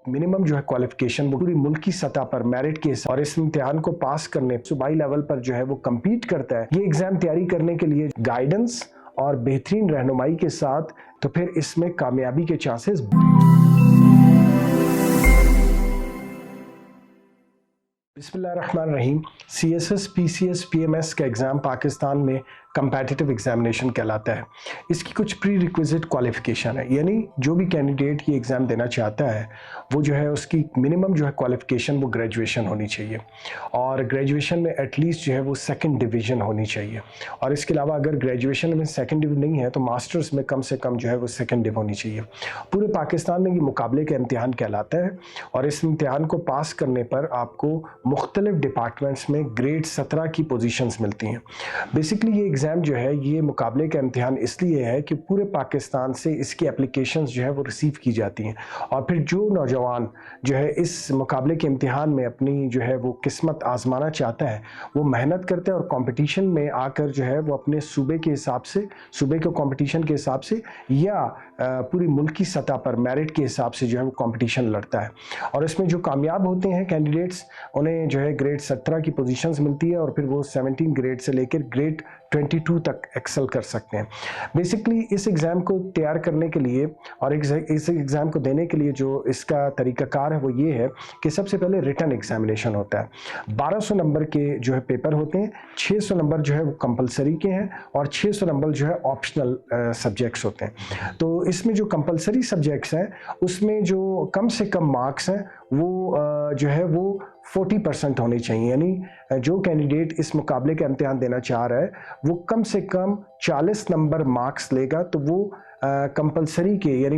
Minimum جو ہے qualification وہ پوری ملکی سطح پر میرٹ کے اور اس امتحان کو پاس کرنے صوبائی لیول پر جو ہے وہ کمپیٹ کرتا ہے، یہ ایگزام تیاری کرنے کے لیے گائیڈنس اور بہترین رہنمائی کے ساتھ تو پھر اس میں کامیابی کے چانسز بسم اللہ الرحمن الرحیم۔ C S S P C S P M S کا ایگزام پاکستان میں کمپیٹیٹیو ایگزامینیشن کہلاتا ہے۔ اس کی کچھ پری ریکویزٹ کوالیفیکیشن ہے، یعنی جو بھی کینڈیڈیٹ یہ ایگزام دینا چاہتا ہے وہ جو ہے اس کی منیمم جو ہے کوالیفیکیشن وہ گریجویشن ہونی چاہیے، اور گریجویشن میں ایٹ لیسٹ جو ہے وہ سیکنڈ ڈویژن ہونی چاہیے، اور اس کے علاوہ اگر گریجویشن میں سیکنڈ ڈو نہیں ہے تو ماسٹرز میں کم سے کم جو ہے وہ سیکنڈ ڈو ہونی چاہیے۔ پورے پاکستان میں یہ مقابلے کا امتحان کہلاتا ہے، اور اس امتحان کو پاس کرنے پر آپ کو مختلف ڈپارٹمنٹس میں گریڈ 17 کی پوزیشنز ملتی ہیں۔ بیسکلی یہ ایگزام جو ہے یہ مقابلے کا امتحان اس لیے ہے کہ پورے پاکستان سے اس کی اپلیکیشنز جو ہے وہ ریسیو کی جاتی ہیں، اور پھر جو نوجوان جو ہے اس مقابلے کے امتحان میں اپنی جو ہے وہ قسمت آزمانا چاہتا ہے وہ محنت کرتا ہے، اور کمپٹیشن میں آ کر جو ہے وہ اپنے صوبے کے حساب سے، صوبے کے کمپٹیشن کے حساب سے یا پوری ملکی سطح پر میرٹ کے حساب سے جو ہے وہ کمپٹیشن لڑتا ہے، اور اس میں جو کامیاب ہوتے ہیں کینڈیڈیٹس انہیں جو ہے گریڈ 17 کی پوزیشنز ملتی ہے، اور پھر وہ 17 گریڈ سے لے کر گریڈ 22 تک ایکسل کر سکتے ہیں۔ بیسکلی اس ایگزام کو تیار کرنے کے لیے اور اس ایگزام کو دینے کے لیے جو اس کا طریقہ کار ہے وہ یہ ہے کہ سب سے پہلے ریٹن ایگزامینیشن ہوتا ہے۔ 1200 نمبر کے جو ہے پیپر ہوتے ہیں، 600 نمبر جو ہے وہ کمپلسری کے ہیں، اور 600 نمبر جو ہے آپشنل سبجیکٹس ہوتے ہیں۔ تو اس میں جو کمپلسری سبجیکٹس ہیں اس میں جو کم سے کم مارکس ہیں وہ جو ہے وہ 40% ہونے چاہیے، یعنی جو کینڈیڈیٹ اس مقابلے کا امتحان دینا چاہ رہا ہے وہ کم سے کم 40 نمبر مارکس لے گا تو وہ کمپلسری کے یعنی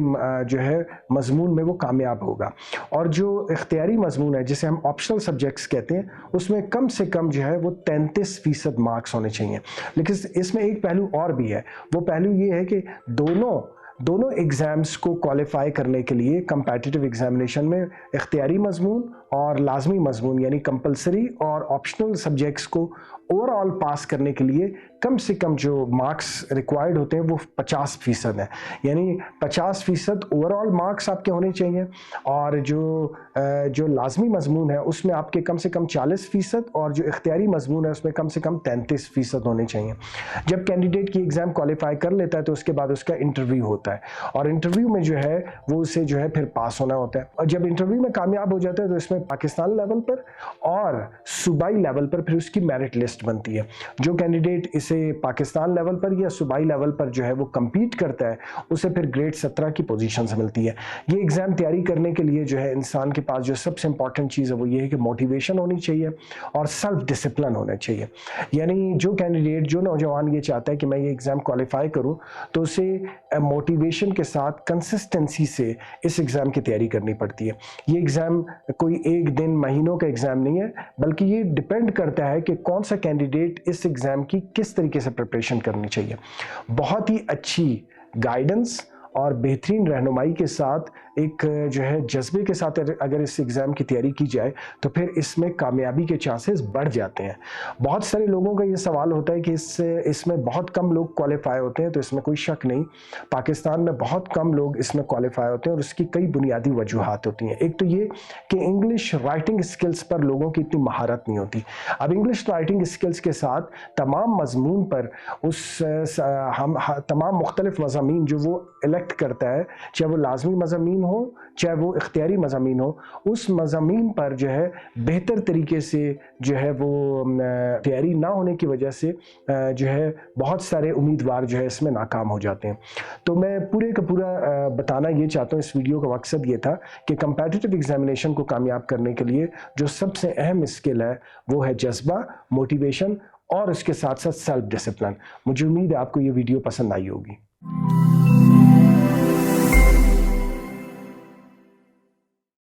جو ہے مضمون میں وہ کامیاب ہوگا، اور جو اختیاری مضمون ہے جسے ہم آپشنل سبجیکٹس کہتے ہیں اس میں کم سے کم جو ہے وہ 33% مارکس ہونے چاہیے۔ لیکن اس میں ایک پہلو اور بھی ہے، وہ پہلو یہ ہے کہ دونوں ایگزامز کو کوالیفائی کرنے کے لیے کمپیٹیٹیو ایگزامینیشن میں اختیاری مضمون اور لازمی مضمون یعنی کمپلسری اور آپشنل سبجیکٹس کو اوور آل پاس کرنے کے لیے کم سے کم جو مارکس ریکوائرڈ ہوتے ہیں وہ 50% ہیں، یعنی 50% اوور آل مارکس آپ کے ہونے چاہیے، اور جو لازمی مضمون ہے اس میں آپ کے کم سے کم 40%، اور جو اختیاری مضمون ہے اس میں کم سے کم 33% ہونے چاہیے۔ جب کینڈیڈیٹ کی ایگزام کوالیفائی کر لیتا ہے تو اس کے بعد اس کا انٹرویو ہوتا ہے، اور انٹرویو میں جو ہے وہ اسے جو ہے پھر پاس ہونا ہوتا ہے، اور جب انٹرویو میں کامیاب ہو جاتا ہے تو اس میں پاکستان لیول پر اور صوبائی لیول پر پھر اس کی میرٹ لسٹ بنتی ہے۔ جو کینڈیڈیٹ اسے پاکستان لیول پر یا صوبائی لیول پر جو ہے وہ کمپیٹ کرتا ہے اسے پھر گریڈ 17 کی پوزیشنز ملتی ہے۔ یہ ایگزام تیاری کرنے کے لیے جو ہے انسان کے پاس جو سب سے امپورٹنٹ چیز ہے وہ یہ ہے کہ موٹیویشن ہونی چاہیے اور سیلف ڈسپلن ہونا چاہیے، یعنی جو کینڈیڈیٹ جو نوجوان یہ چاہتا ہے کہ میں یہ ایگزام کوالیفائی کروں تو اسے موٹیویشن کے ساتھ کنسسٹنسی سے اس ایگزام کی تیاری کرنی پڑتی ہے۔ یہ ایگزام کوئی ایک دن مہینوں کا ایگزام نہیں ہے، بلکہ یہ ڈیپینڈ کرتا ہے کہ کون سا کینڈیڈیٹ اس ایگزام کی کس طریقے سے پریپریشن کرنی چاہیے۔ بہت ہی اچھی گائیڈنس اور بہترین رہنمائی کے ساتھ ایک جو ہے جذبے کے ساتھ اگر اس ایگزام کی تیاری کی جائے تو پھر اس میں کامیابی کے چانسز بڑھ جاتے ہیں۔ بہت سارے لوگوں کا یہ سوال ہوتا ہے کہ اس میں بہت کم لوگ کوالیفائی ہوتے ہیں، تو اس میں کوئی شک نہیں، پاکستان میں بہت کم لوگ اس میں کوالیفائی ہوتے ہیں، اور اس کی کئی بنیادی وجوہات ہوتی ہیں۔ ایک تو یہ کہ انگلش رائٹنگ اسکلز پر لوگوں کی اتنی مہارت نہیں ہوتی۔ اب انگلش رائٹنگ اسکلز کے ساتھ تمام مضمون پر تمام مختلف مضامین جو وہ الیکٹ کرتا ہے، چاہے وہ لازمی مضامین ہو چاہے وہ اختیاری مضامین ہو، اس مضامین پر جو ہے بہتر طریقے سے جو ہے وہ تیاری نہ ہونے کی وجہ سے جو ہے بہت سارے امیدوار جو ہے اس میں ناکام ہو جاتے ہیں۔ تو میں پورے کا پورا بتانا یہ چاہتا ہوں، اس ویڈیو کا مقصد یہ تھا کہ کمپیٹیٹیو ایگزامینیشن کو کامیاب کرنے کے لیے جو سب سے اہم اسکل ہے وہ ہے جذبہ، موٹیویشن اور اس کے ساتھ ساتھ سیلف ڈسپلن۔ مجھے امید ہے آپ کو یہ ویڈیو پسند آئی ہوگی۔